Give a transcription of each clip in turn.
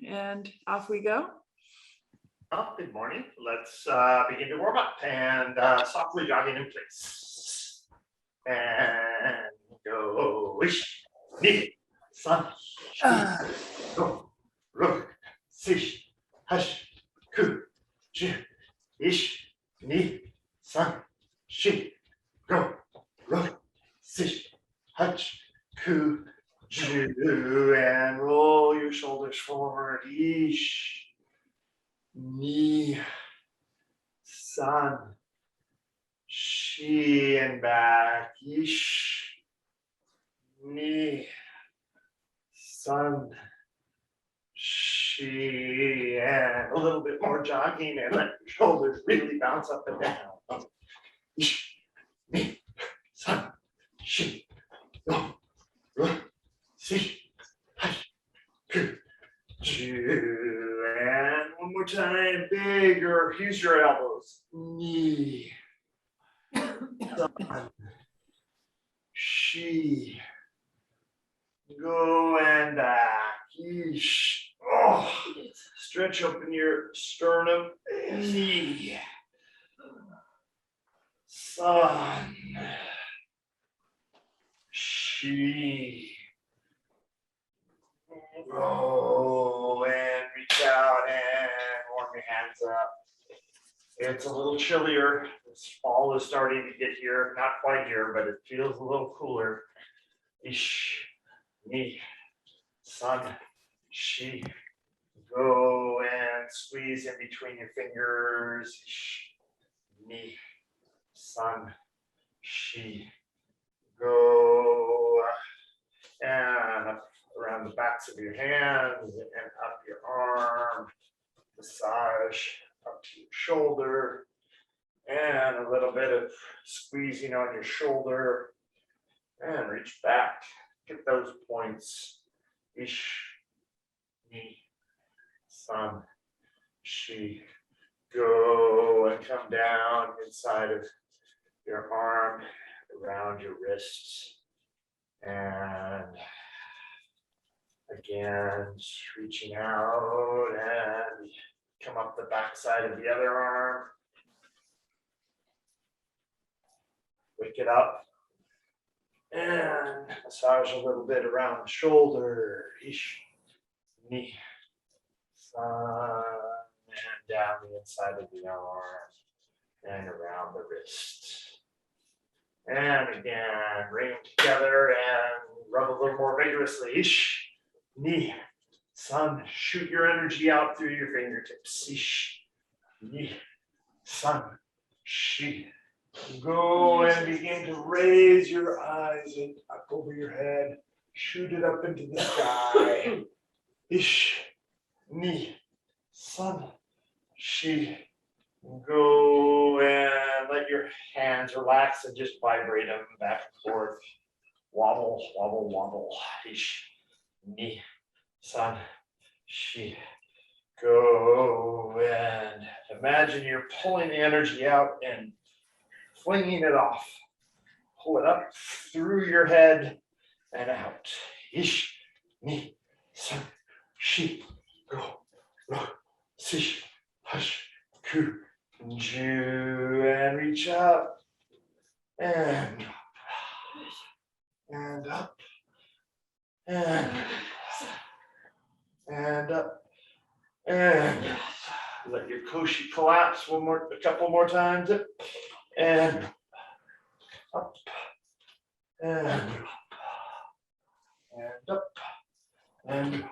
And off we go. Oh, good morning. Let's begin to warm up and softly jogging in place. And go wish, ni, san, shi, go, ro, si, hash, ku, ju, ish, ni, san, shi, go, ro, si, hash, ku, ju, and roll your shoulders forward. Ish. Ni, san, shi, and back. Ish, ni, san, shi, and a little bit more jogging, and let your shoulders really bounce up and down. Ish, ni, san, shi, go, ro, si, hash, ku, ju, and one more time, bigger. Use your elbows. Ni, san, shi, go and back. Yeesh. Oh, stretch open your sternum. Ni, san, shi, go and reach out and warm your hands up. It's a little chillier. This fall is starting to get here. Not quite here, but it feels a little cooler. Ish, ni, san, shi, go and squeeze in between your fingers. Ish, ni, san, shi, go and up around the backs of your hands and up your arm. Massage up to your shoulder and a little bit of squeezing on your shoulder and reach back. Get those points. Ish, ni, san, shi, go, and come down inside of your arm, around your wrists, and again, reaching out and come up the backside of the other arm. Wake it up and massage a little bit around the shoulder. Ish, ni, san, and down the inside of the arm and around the wrist. And again, bring them together and rub a little more vigorously. Ish, ni, san, shoot your energy out through your fingertips. Ish, ni, san, shi. Go and begin to raise your eyes and up over your head. Shoot it up into the sky. Ish, ni, san, shi. Go and let your hands relax and just vibrate them back and forth. Wobble, wobble, wobble. Ish, ni, san, shi. Go and imagine you're pulling the energy out and flinging it off. Pull it up through your head and out. Ish, ni, san, shi. Go, ro, si, hush, ku, ju, and reach up and up and up and let your koshi collapse a couple more times and up and up and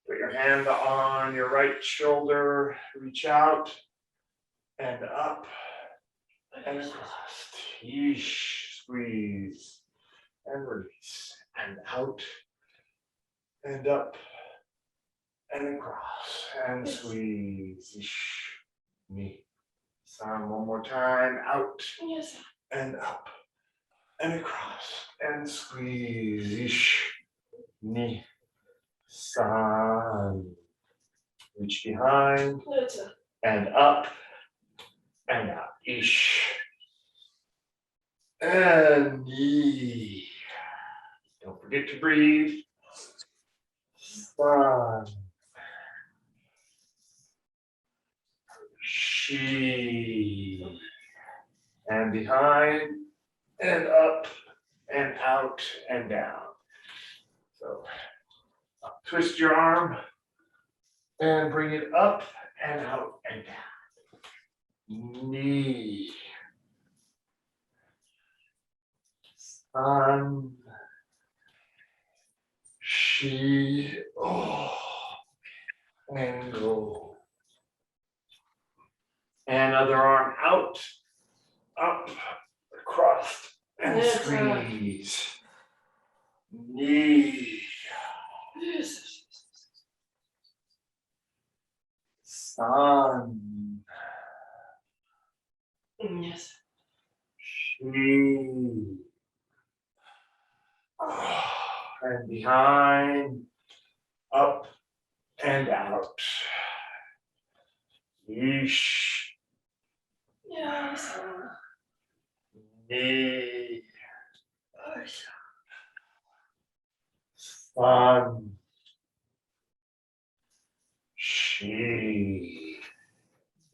put your hand on your right shoulder, reach out and up and across. Yeesh, squeeze and release and out and up and across and squeeze. Yeesh, ni, san, one more time, out and up and across and squeeze. Yeesh, ni, san. Reach behind and up and out. Ish. And ni. Don't forget to breathe. Sun. She. And behind and up and out and down. So twist your arm and bring it up and out and down. Knee. Sun. She. Oh. And go. And other arm out, up, across, and squeeze. Knee. Sun. Yes. She. And behind, up and out. Yeesh. Yes. Knee. Yes. Sun. She.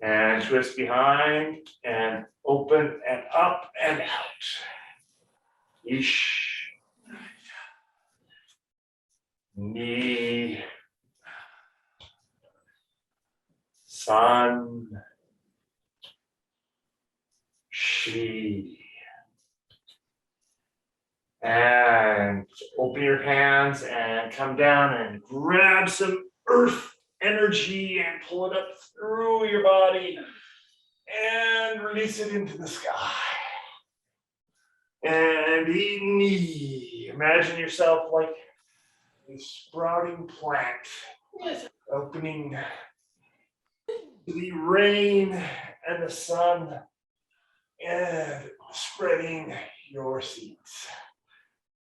And twist behind and open and up and out. Yeesh. Knee. Sun. She. And open your hands and come down and grab some earth energy and pull it up through your body and release it into the sky. And knee. Imagine yourself like a sprouting plant, Yes. opening the rain and the sun and spreading your seeds.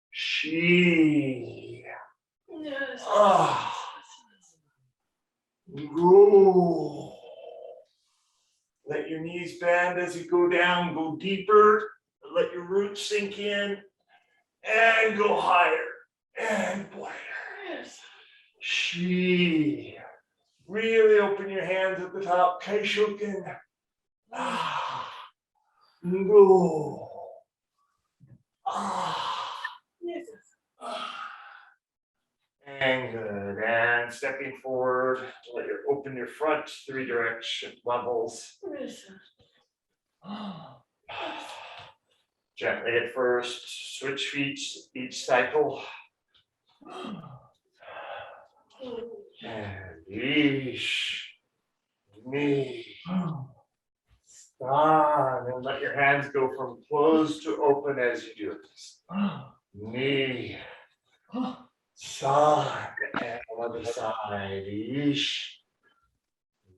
She. Yes. Go. Let your knees bend as you go down, go deeper. Let your roots sink in and go higher and wider. Yes. She. Really open your hands at the top. Kaishoken. Go. Yes. And good. And stepping forward, let you open your front 3 direction levels. Yes. Gently at first, switch feet each cycle. And ish, knee, sun, and let your hands go from closed to open as you do this. Knee, sun, and other side, ish,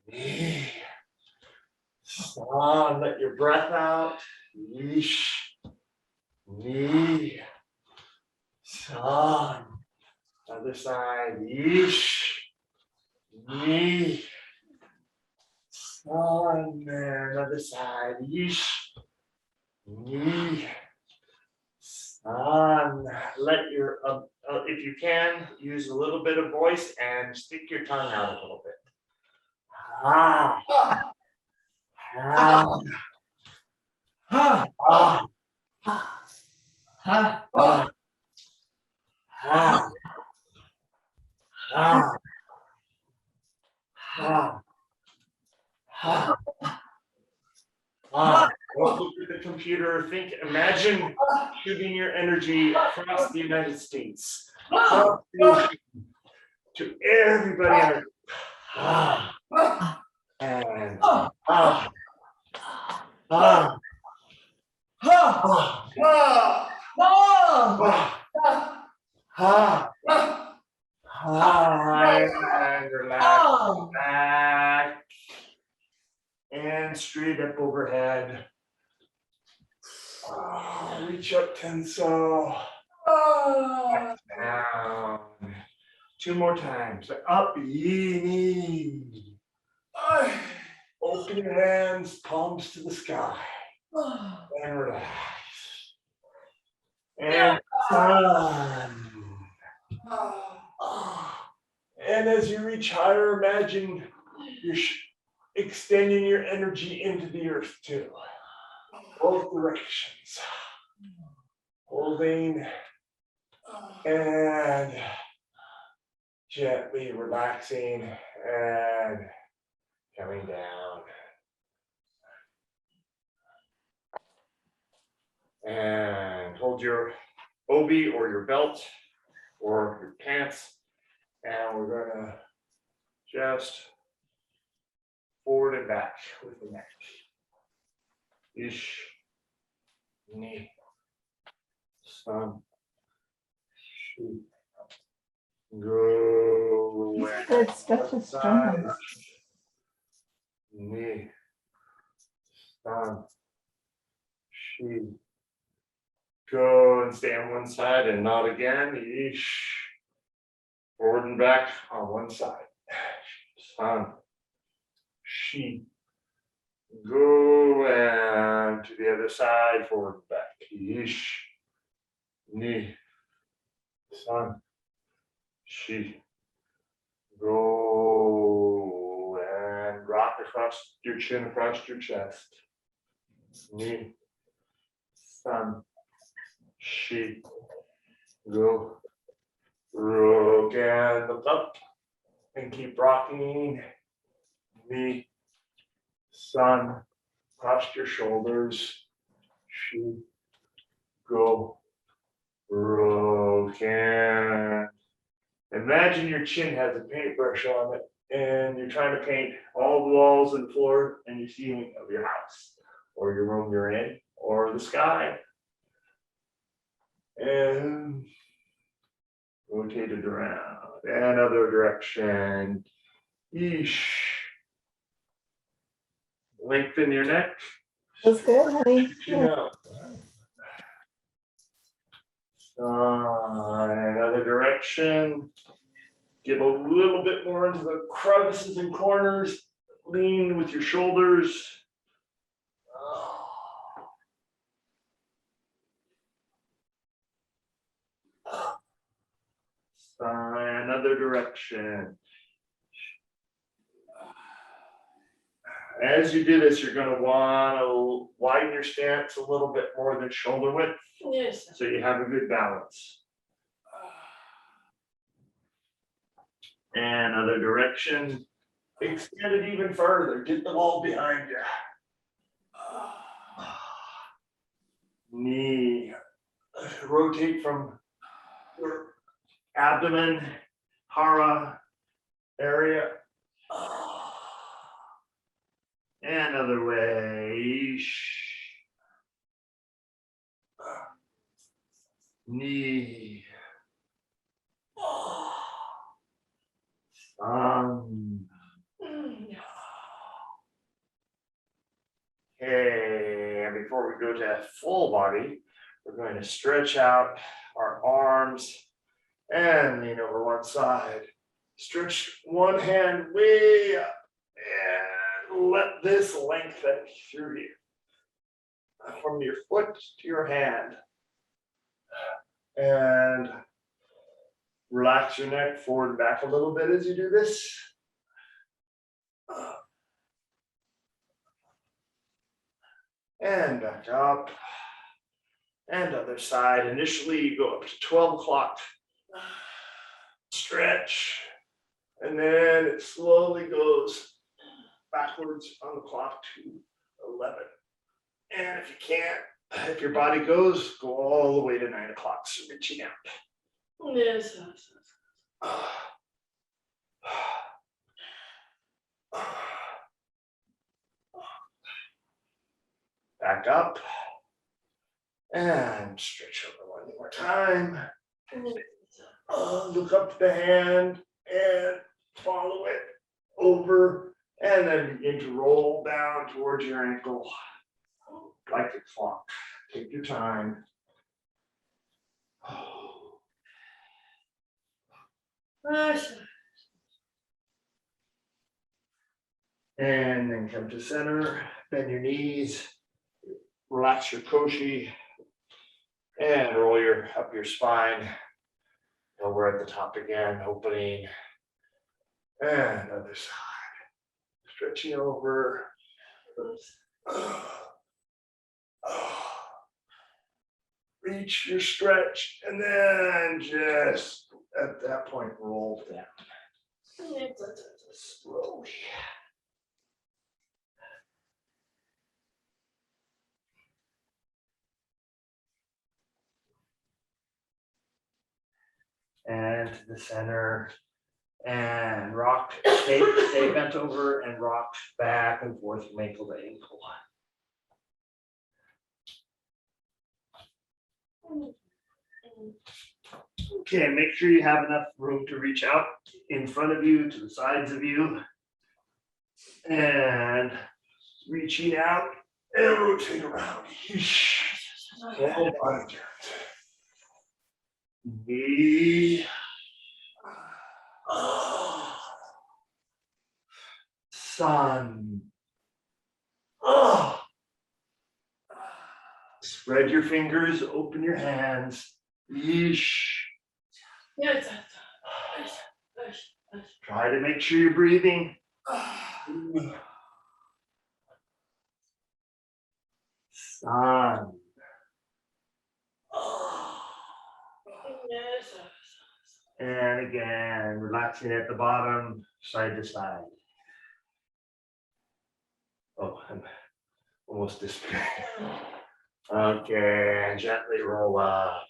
knee, sun, let your breath out, ish, knee, sun, other side, ish, knee, sun, and other side, ish, knee, sun. Let your, if you can, use a little bit of voice and stick your tongue out a little bit. Ah, ah, ah, ah, ah, ah, ah, ah, ah. Don't look at the computer. Imagine shooting your energy across the United States. To everybody. Ah, and ah, ah, ah, and relax back and straight up overhead. Reach up, Tenso. Back down. 2 more times. Up, knee. Open your hands, palms to the sky. And relax. And sun. And as you reach higher, imagine you're extending your energy into the earth too. Both directions. Holding and gently relaxing and coming down. And hold your obi or your belt or your pants. And we're gonna just forward and back with the neck. Ish, knee, sun, shoot, go. Good stuff is strong. Knee, sun, shoot, go and stay on one side and nod again. Ish, forward and back on one side. Sun, sheep, go and to the other side, forward and back. Ish, knee, sun, sheep, go and rock across your chin, across your chest. Knee, sun, sheep, go, rock and look up and keep rocking. Knee, sun, cross your shoulders, sheep, go, rock and imagine your chin has a paintbrush on it and you're trying to paint all the walls and floor and your ceiling of your house or your room you're in or the sky. And rotate it around and other direction. Yeesh. Lengthen your neck. Feels good, honey. Yeah. Another direction. Get a little bit more into the crevices and corners. Lean with your shoulders. Another direction. As you do this, you're going to want to widen your stance a little bit more than shoulder width. Yes. So you have a good balance. And other direction. Extend it even further. Get the wall behind you. Knee. Rotate from your abdomen, hara area. And other way. Knee. Okay, and before we go to full body, we're going to stretch out our arms and lean over one side. Stretch one hand way up and let this lengthen through you. From your foot to your hand. And relax your neck forward and back a little bit as you do this. And back up. And other side. Initially, you go up to 12 o'clock. Stretch. And then it slowly goes backwards on the clock to 11. And if you can't, if your body goes, go all the way to 9 o'clock, so reaching out. Yes. Back up and stretch over one more time. Look up to the hand and follow it over and then begin to roll down towards your ankle like a clock. Take your time. And then come to center, bend your knees, relax your koshi, and roll up your spine. And we're at the top again, opening And other side. Stretching over. Reach your stretch and then just at that point roll down slowly. And to the center and rock, stay bent over and rock back and forth from ankle to ankle. Okay, make sure you have enough room to reach out in front of you, to the sides of you. And reaching out and rotating around. Full body turn. Knee. Sun. Spread your fingers, open your hands. Yeesh. Yes. Try to make sure you're breathing. Sun. Yes. And again, relaxing at the bottom, side to side. Oh, I'm almost disappearing. Okay, and gently roll up.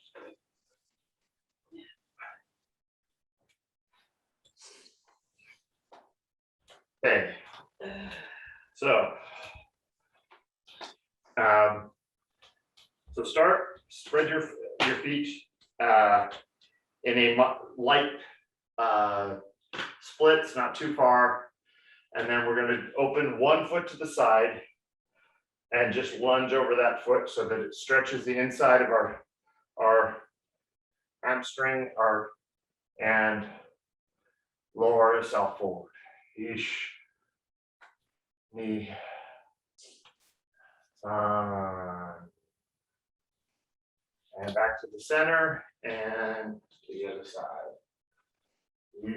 Okay, so spread your feet in a light splits, not too far. And then we're going to open one foot to the side and just lunge over that foot so that it stretches the inside of our hamstring, and lower yourself forward. Ish, knee, and back to the center and to the other side.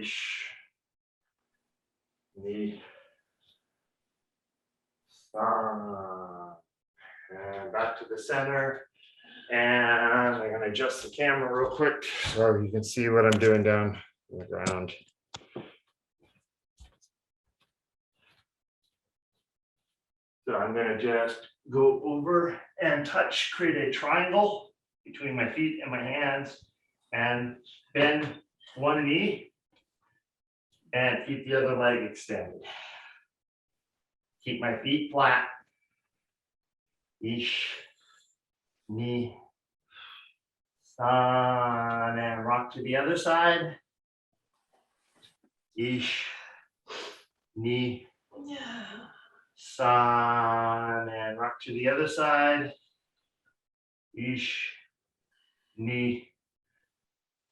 Ish, knee, and back to the center. And I'm going to adjust the camera real quick so you can see what I'm doing down on the ground. So I'm going to just go over and touch, create a triangle between my feet and my hands, and bend one knee and keep the other leg extended. Keep my feet flat. Ish, knee, sun, and rock to the other side. Ish, knee, Yeah. sun, and rock to the other side. Ish, knee,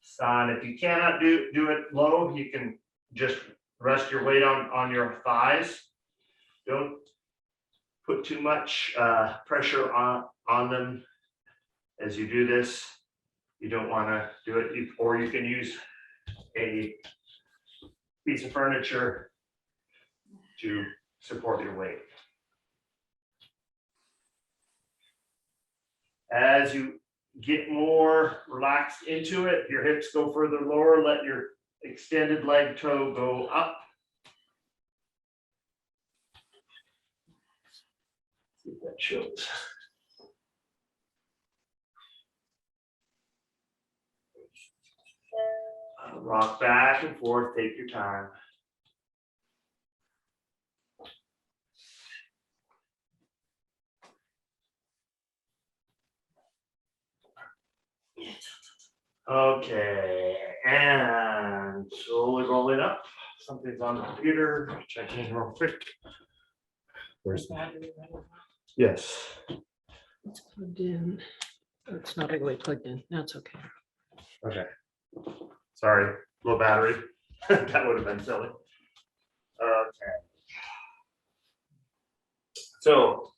sun. If you cannot do it low, you can just rest your weight on your thighs. Don't put too much pressure on them as you do this. You don't want to do it, or you can use a piece of furniture to support your weight. As you get more relaxed into it, your hips go further lower, let your extended leg toe go up. See if that shows. Rock back and forth, take your time. Okay, and slowly rolling up. Something's on the computer, checking real quick. Where's the Battery right now. Yes. It's plugged in. Oh, it's not all the way plugged in. That's okay. Okay. Sorry, low battery. That would have been silly. Okay. So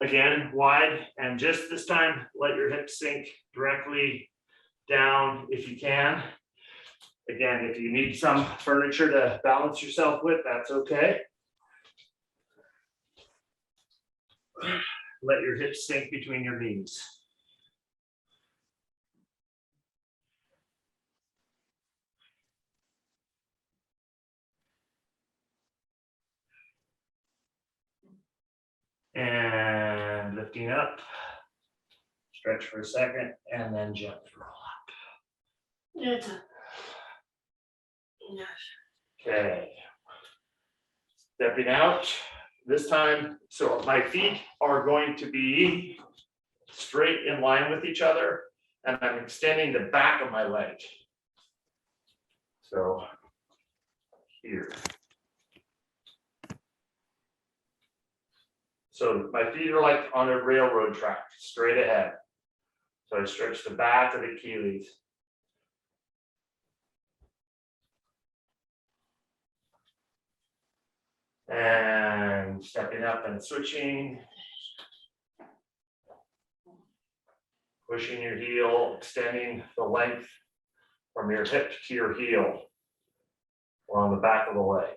again, wide, and just this time, let your hips sink directly down if you can. Again, if you need some furniture to balance yourself with, that's okay. Let your hips sink between your knees. And lifting up. Stretch for a second and then gently roll up. It's a. Yes. Okay. Stepping out this time, so my feet are going to be straight in line with each other, and I'm extending the back of my leg. So here. So my feet are like on a railroad track, straight ahead. So I stretch the back of the Achilles. And stepping up and switching. Pushing your heel, extending the length from your hip to your heel along the back of the leg.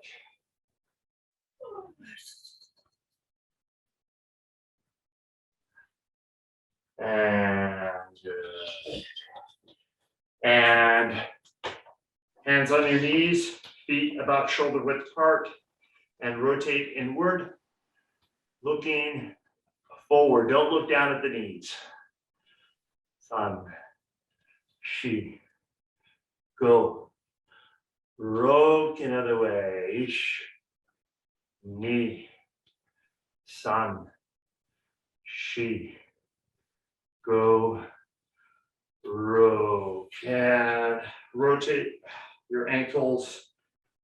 And good. And hands on your knees, feet about shoulder width apart, and rotate inward, looking forward. Don't look down at the knees. Sun, she, go. Roke another way. Ish, ni, sun, she, go. Roke, and rotate your ankles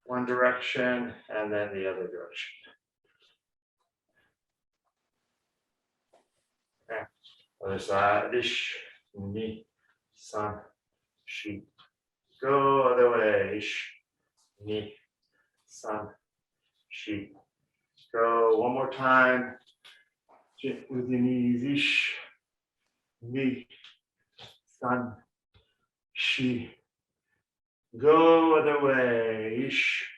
one direction and then the other direction. Okay. Other side. Ish, ni, sun, she, go. Other way. Ish, ni, sun, she, go. One more time. With your knees. Ish, ni, sun, she, go. Other way. Ish,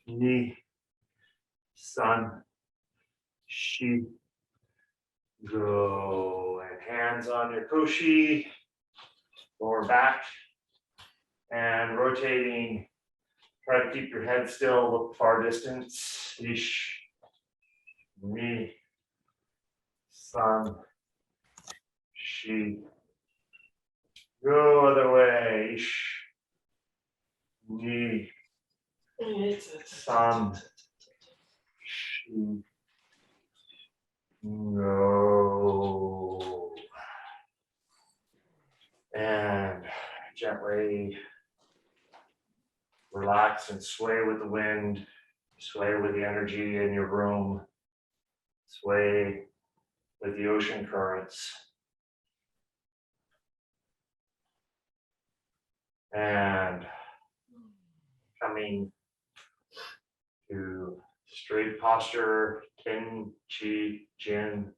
ni, sun, she, go. And hands on your koshi, lower back, and rotating. Try to keep your head still, look far distance. Ish, ni, sun, she, go. Other way. Ish, ni, It's a. sun, she, go. And gently relax and sway with the wind, sway with the energy in your room, sway with the ocean currents. And coming to straight posture, Tin, Chi, Jin,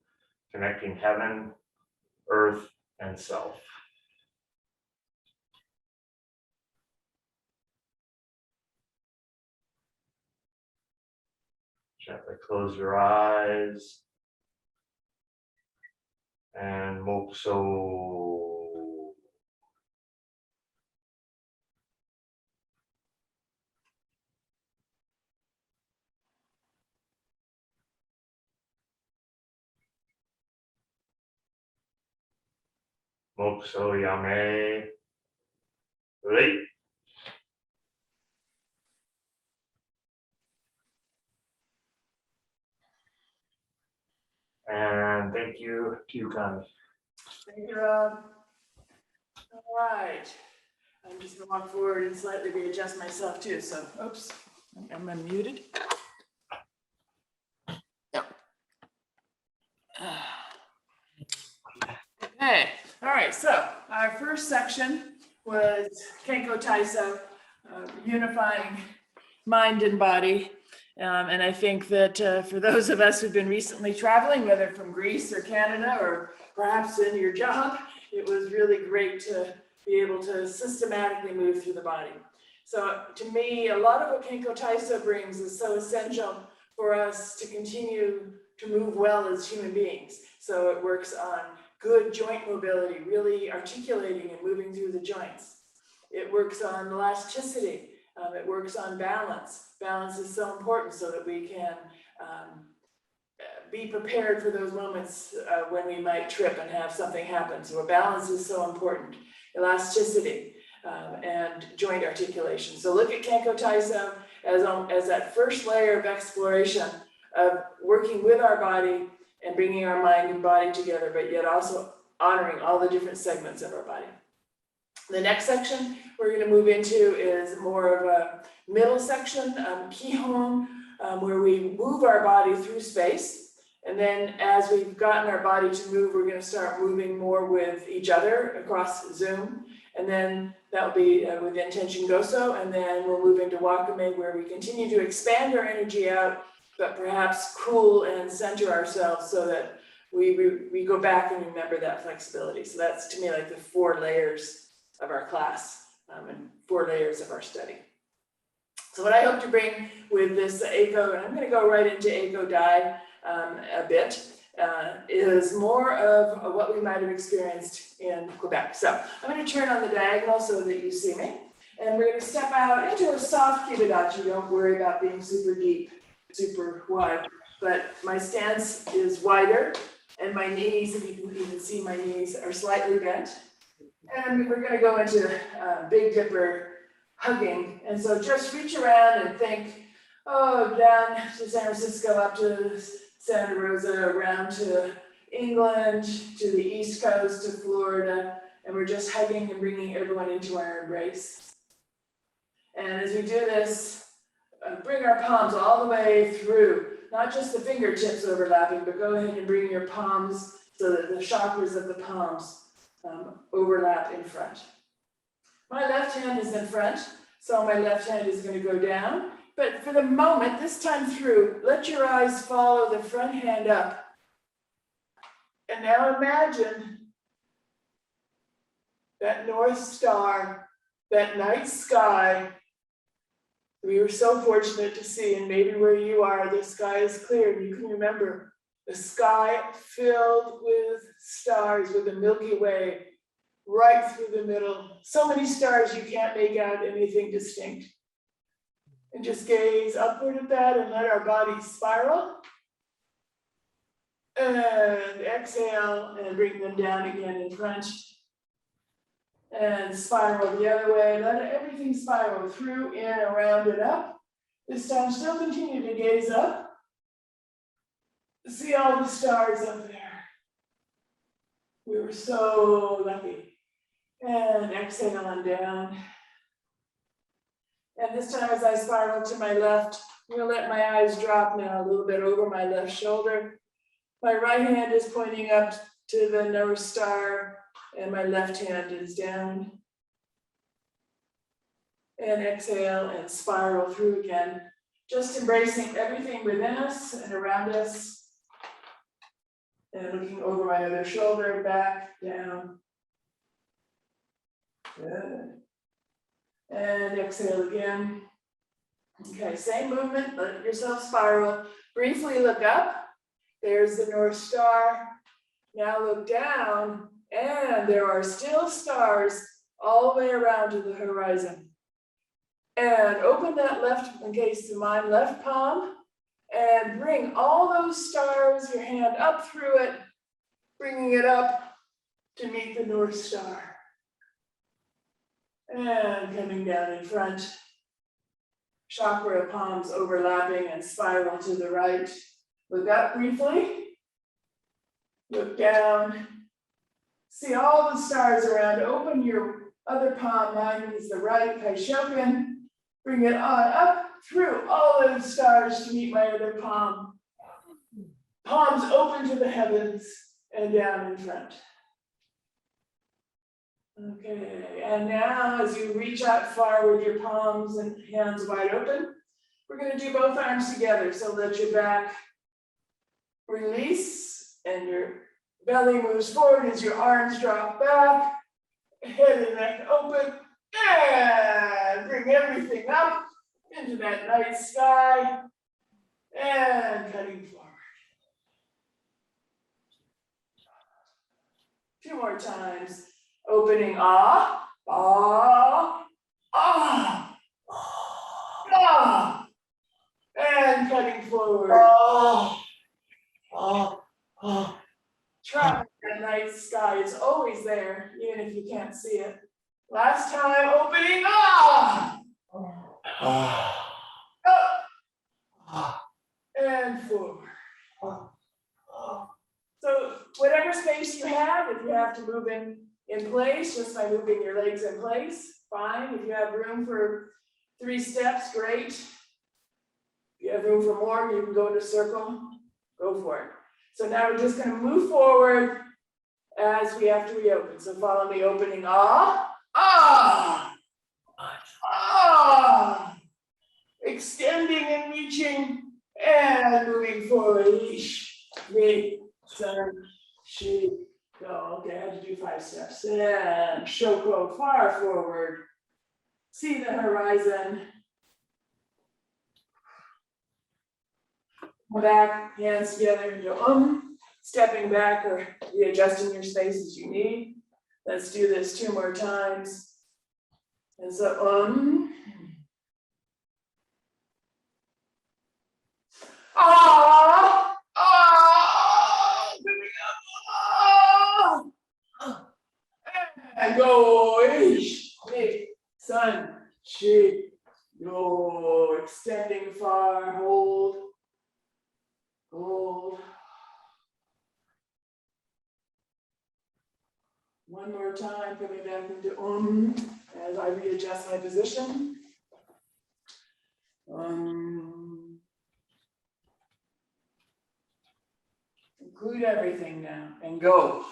connecting heaven, earth, and self. Gently close your eyes. And Mokso. Mokso Yame. Late. And thank you to you, Connie. Thank you, Rob. All right. I'm just gonna walk forward and slightly readjust myself too, so, oops, I'm unmuted. Yep. Okay, all right, so our first section was Kenko Taiso, unifying mind and body. And I think that for those of us who've been recently traveling, whether from Greece or Canada or perhaps in your job, it was really great to be able to systematically move through the body. So to me, a lot of what Kenko Taiso brings is so essential for us to continue to move well as human beings. So it works on good joint mobility, really articulating and moving through the joints. It works on elasticity. It works on balance. Balance is so important so that we can be prepared for those moments when we might trip and have something happen. So balance is so important. Elasticity and joint articulation. So look at Kenko Taiso as that first layer of exploration of working with our body and bringing our mind and body together, but yet also honoring all the different segments of our body. The next section we're going to move into is more of a middle section, Kihon, where we move our body through space. And then as we've gotten our body to move, we're going to start moving more with each other across Zoom. And then that'll be with Intention Goso. And then we'll move into Wakame, where we continue to expand our energy out, but perhaps cool and center ourselves so that we go back and remember that flexibility. So that's, to me, like the 4 layers of our class and 4 layers of our study. So what I hope to bring with this Eiko, and I'm going to go right into Eiko Dai a bit, is more of what we might have experienced in Quebec. So I'm going to turn on the diagonal so that you see me. And we're going to step out into a soft Kibidachi. Don't worry about being super deep, super wide. But my stance is wider, and my knees, if you can even see my knees, are slightly bent. And we're going to go into Big Dipper hugging. And so just reach around and think, oh, down to San Francisco, up to Santa Rosa, around to England, to the East Coast, to Florida. And we're just hugging and bringing everyone into our embrace. And as we do this, bring our palms all the way through, not just the fingertips overlapping, but go ahead and bring your palms so that the chakras of the palms overlap in front. My left hand is in front, so my left hand is going to go down. But for the moment, this time through, let your eyes follow the front hand up. And now imagine that North Star, that night sky we were so fortunate to see, and maybe where you are, the sky is clear and you can remember the sky filled with stars, with the Milky Way right through the middle. So many stars you can't make out anything distinct. And just gaze upward at that and let our bodies spiral. And exhale and bring them down again in front. And spiral the other way. Let everything spiral through, in, around, and up. This time still continue to gaze up. See all the stars up there. We were so lucky. And exhale on down. And this time as I spiral to my left, I'm going to let my eyes drop now a little bit over my left shoulder. My right hand is pointing up to the North Star, and my left hand is down. And exhale and spiral through again, just embracing everything within us and around us. And looking over my other shoulder, back, down. Good. And exhale again. Okay, same movement, let yourself spiral. Briefly look up. There's the North Star. Now look down, and there are still stars all the way around to the horizon. And open that left, in case you mind, left palm, and bring all those stars, your hand up through it, bringing it up to meet the North Star. And coming down in front, chakra palms overlapping and spiral to the right. Look up briefly, look down, see all the stars around, open your other palm, mine is the right, Kaishoken, bring it on up through all those stars to meet my other palm. Palms open to the heavens and down in front. Okay, and now as you reach out far with your palms and hands wide open, we're going to do both arms together. So let your back release and your belly moves forward as your arms drop back, head and neck open, and bring everything up into that night sky, and cutting forward. 2 more times, opening, ah, ah, ah, ah, and cutting forward. Try that night sky, it's always there, even if you can't see it. Last time, opening, ah, up, and forward. So whatever space you have, if you have to move in place, just by moving your legs in place, fine. If you have room for 3 steps, great. If you have room for more, you can go in a circle, go for it. So now we're just gonna move forward as we have to reopen. So follow me, opening, ah, ah, ah, extending and reaching and moving forward. Ish, me, sun, she, go. Okay, I had to do 5 steps. And Shoko, far forward. See the horizon. Come back, hands together, and go, stepping back or readjusting your space as you need. Let's do this 2 more times. And so, and go, ish, me, sun, she, go, extending far, hold, hold. 1 more time, coming back into as I readjust my position. Include everything now and go.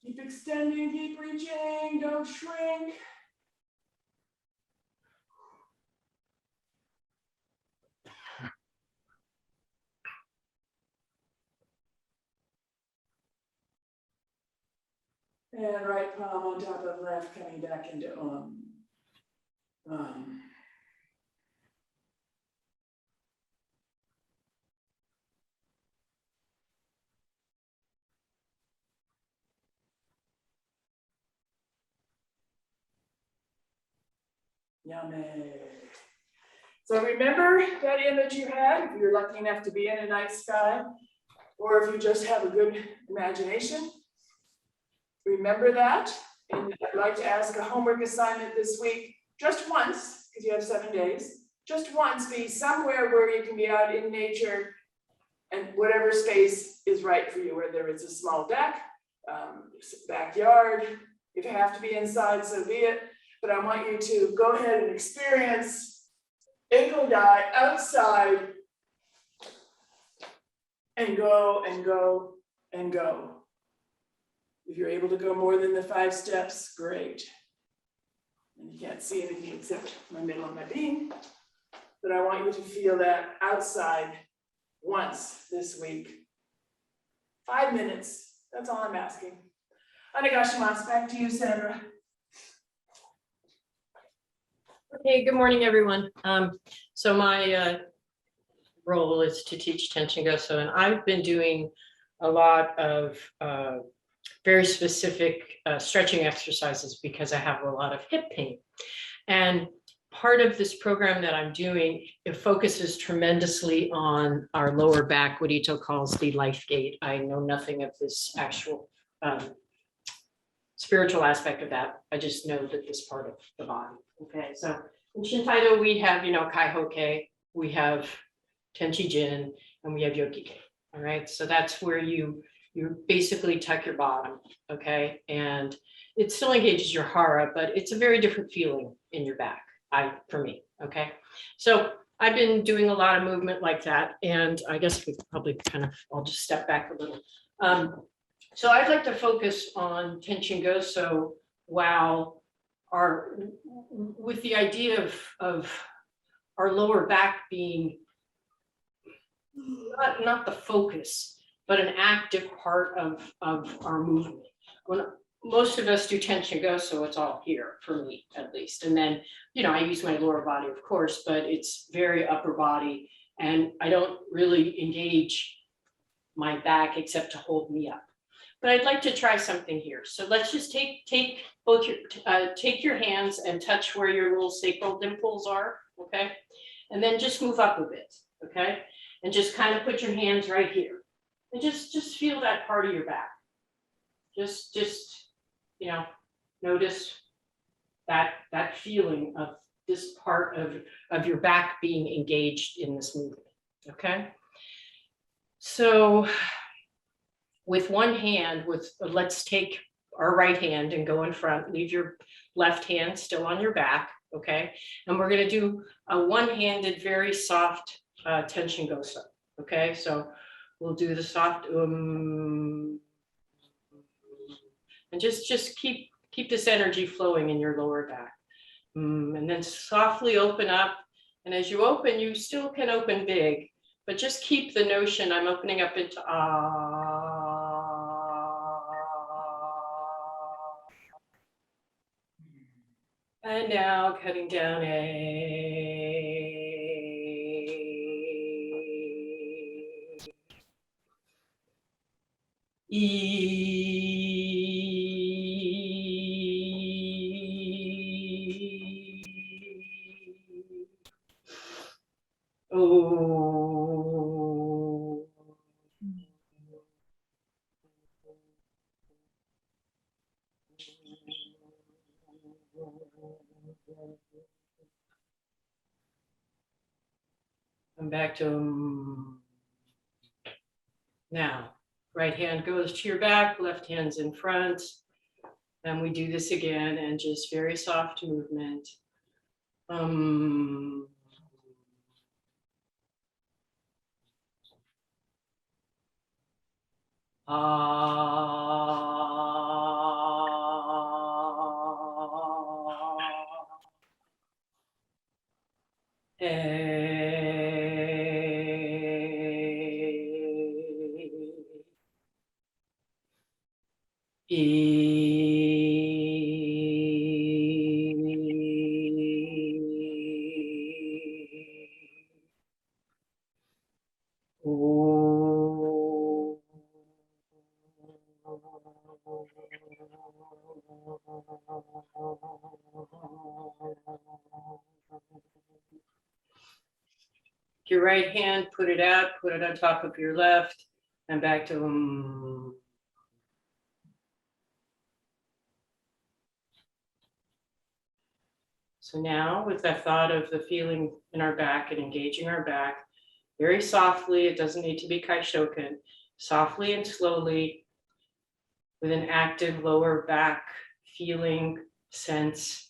Keep extending, keep reaching, don't shrink. And right palm on top of left, coming back into Yummy. So remember that image you had, if you're lucky enough to be in a night sky, or if you just have a good imagination. Remember that, and I'd like to ask a homework assignment this week, just once, because you have 7 days, just once be somewhere where you can be out in nature and whatever space is right for you, whether it's a small deck, backyard, if you have to be inside, so be it. But I want you to go ahead and experience Ekodai outside and go and go and go. If you're able to go more than the 5 steps, great. And you can't see anything except my middle of my beam. But I want you to feel that outside once this week. 5 minutes, that's all I'm asking. Onegaishimasu, back to you, Sandra. Okay, good morning, everyone. So my role is to teach Tenshin Goso, and I've been doing a lot of very specific stretching exercises because I have a lot of hip pain. And part of this program that I'm doing, it focuses tremendously on our lower back, what Ito calls the life gate. I know nothing of this actual spiritual aspect of that. I just know that this part of the body. Okay, so in Shintaido, we have, Kaihoke, we have Tenchi Jin, and we have Yokike. All right, so that's where you basically tuck your bottom, okay? And it still engages your hara, but it's a very different feeling in your back, for me, okay? So I've been doing a lot of movement like that, and I guess we probably I'll just step back a little. So I'd like to focus on Tenshin Goso while with the idea of our lower back being not the focus, but an active part of our movement. When most of us do tension go, so it's all here for me at least. And then, I use my lower body, of course, but it's very upper body, and I don't really engage my back except to hold me up. But I'd like to try something here. So let's just take both take your hands and touch where your little sacral dimples are, okay? And then just move up a bit, okay? And just kind of put your hands right here. And just feel that part of your back. Just notice that feeling of this part of your back being engaged in this movement, okay? So with one hand, let's take our right hand and go in front, leave your left hand still on your back, okay? And we're gonna do a one-handed, very soft tension gosa, okay? So we'll do the soft and just keep this energy flowing in your lower back. And then softly open up. And as you open, you still can open big, but just keep the notion, I'm opening up into and now cutting down Oh. Come back to now. Right hand goes to your back, left hand's in front. And we do this again, and just very soft movement. Your right hand, put it out, put it on top of your left, and back to So now with that thought of the feeling in our back and engaging our back, very softly, it doesn't need to be Kaishoken, softly and slowly, with an active lower back feeling, sense,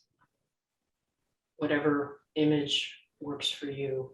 whatever image works for you.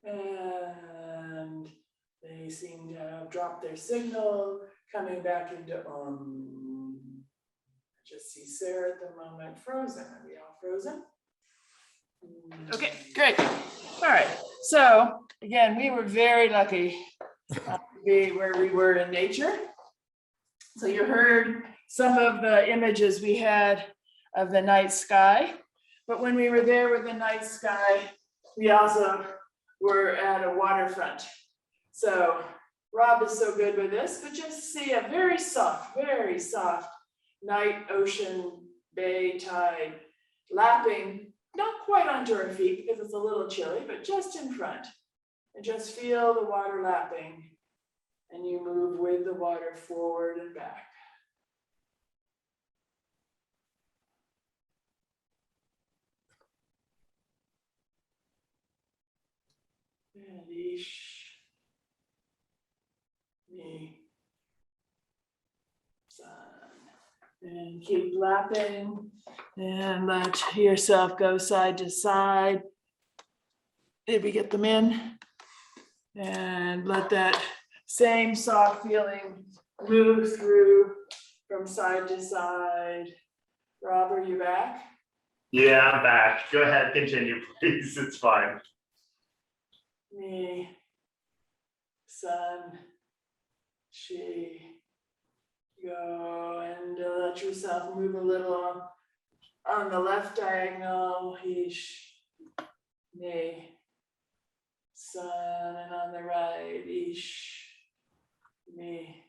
And they seem to have dropped their signal, coming back into just see Sarah at the moment frozen. Are we all frozen? frozen? Okay, great. All right. So again, we were very lucky to be where we were in nature. So you heard some of the images we had of the night sky. But when we were there with the night sky, we also were at a waterfront. So Rob is so good with this, but just see a very soft night ocean bay tide lapping, not quite onto our feet because it's a little chilly, but just in front. And just feel the water lapping. And you move with the water forward and back. And ish, me, sun. And keep lapping and let yourself go side to side. Did we get them in? And let that same soft feeling move through from side to side. Rob, are you back? Yeah, I'm back. Go ahead, continue, please. It's fine. Me, sun, she, go and let yourself move a little on the left diagonal, ish, me, sun, and on the right, ish, me,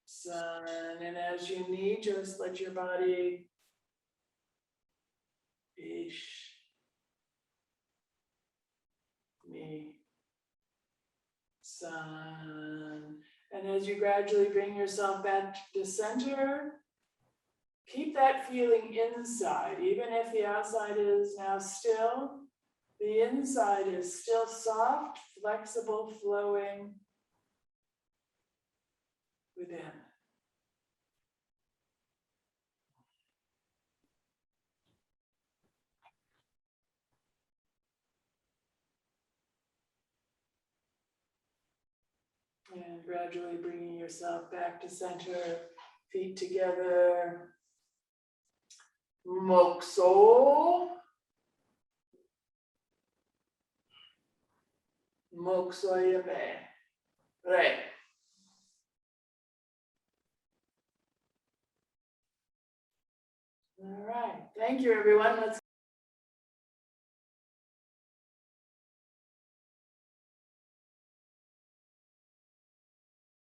sun, and as you need, just let your body, ish, me, sun. And as you gradually bring yourself back to center, keep that feeling inside, even if the outside is now still, the inside is still soft, flexible, flowing within. And gradually bringing yourself back to center, feet together. Mokso. Moksoyame. Right. All right. Thank you, everyone. Let's